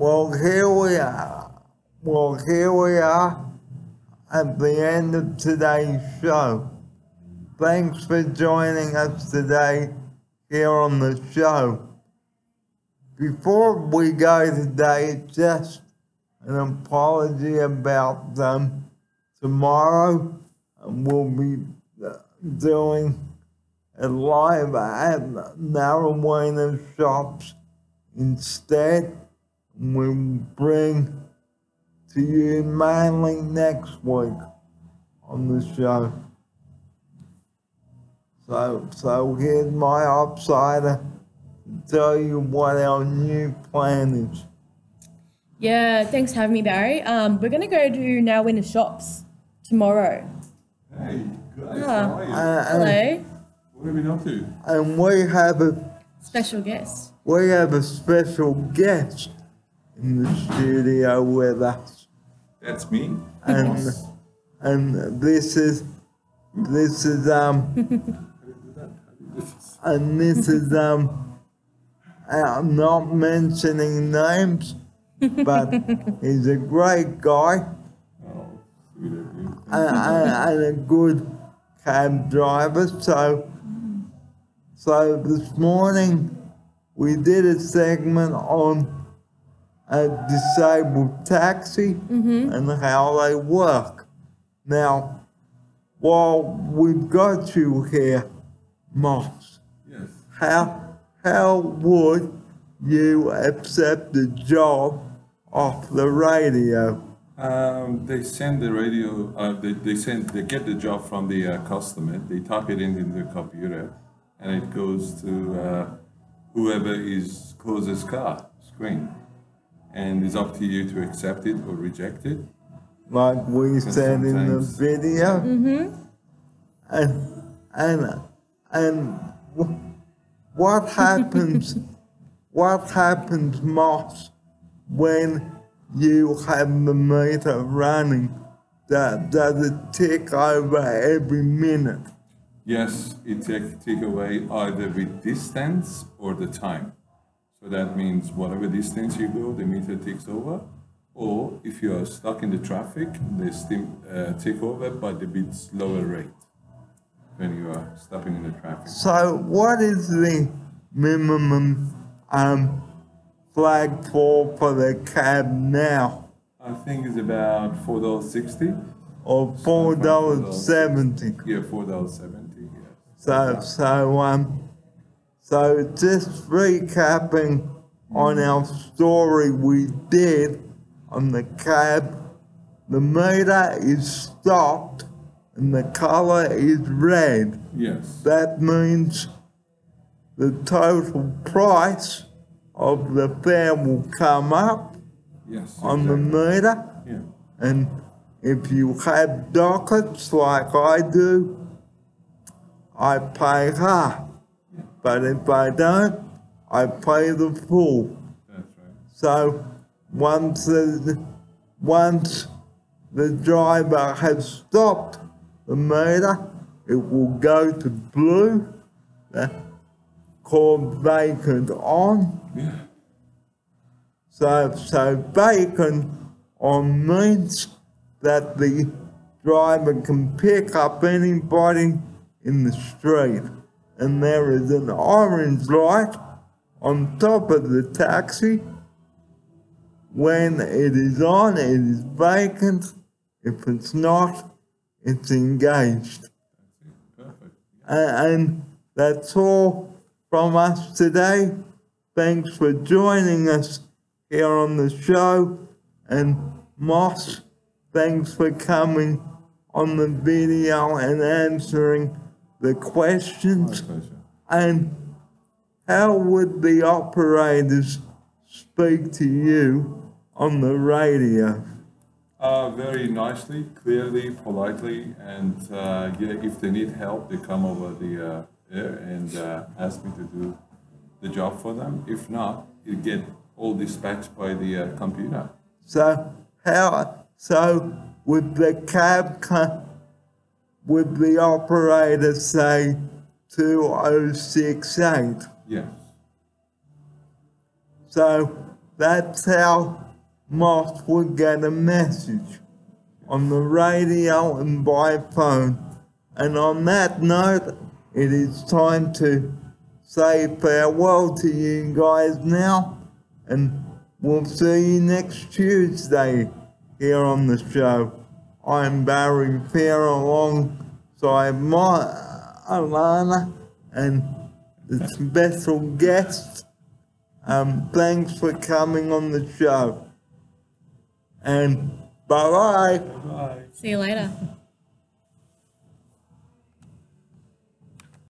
Well, here we are. Well, here we are at the end of today's show. Thanks for joining us today here on the show. Before we go today, just an apology about tomorrow. We'll be doing a live at Narrowena Shops instead. We'll bring to you mainly next week on the show. So here's my upsider to tell you what our new plan is. Yeah, thanks for having me, Barry. We're going to go to Narrowena Shops tomorrow. Hey, guys, how are you? Hello. What have you been up to? And we have a Special guest. special guest in the studio with us. That's me. And this is I'm not mentioning names, but he's a great guy Oh, sweet of you. and a good cab driver. So this morning we did a segment on a disabled taxi and how they work. Now, while we've got you here, Moss, Yes. how would you accept the job off the radio? They send the radio. They get the job from the customer. They type it into the computer, and it goes to whoever is closest car screen, and it's up to you to accept it or reject it. Like we said in the sometimes- video? And what happens, Moss, when you have the meter running? Does it tick over every minute? Yes, it take away either with distance or the time. So that means whatever distance you go, the meter ticks over. Or if you are stuck in the traffic, they still tick over, but a bit slower rate when you are stopping in the traffic. So what is the minimum flag for the cab now? I think it's about $4.60. Or $4.70? Yeah, $4.70. Yeah. So just recapping on our story we did on the cab, the meter is stopped and the color is red. Yes. That means the total price of the fare will come up Yes. on the exactly. meter. Yeah. And if you have dockets like I do, I pay half. But if I don't, I pay the full. That's right. So once the driver has stopped the meter, it will go to blue, called vacant on. Yeah. So vacant on means that the driver can pick up anybody in the street. And there is an orange light on top of the taxi. When it is on, it is vacant. If it's not, it's engaged. Perfect. And that's all from us today. Thanks for joining us here on the show. And Moss, thanks for coming on the video and answering the questions. My pleasure. And how would the operators speak to you on the radio? Very nicely, clearly, politely, and yeah, if they need help, they come over the air and ask me to do the job for them. If not, you get all dispatched by the computer. So would the would the operator say 2068? Yes. So That's how moths would get a message, on the radio and by phone. And on that note, it is time to say farewell to you guys now, and we'll see you next Tuesday here on the show. I'm Barry Fair alongside Alana and the special guest. Thanks for coming on the show. And bye-bye. Bye. See you later.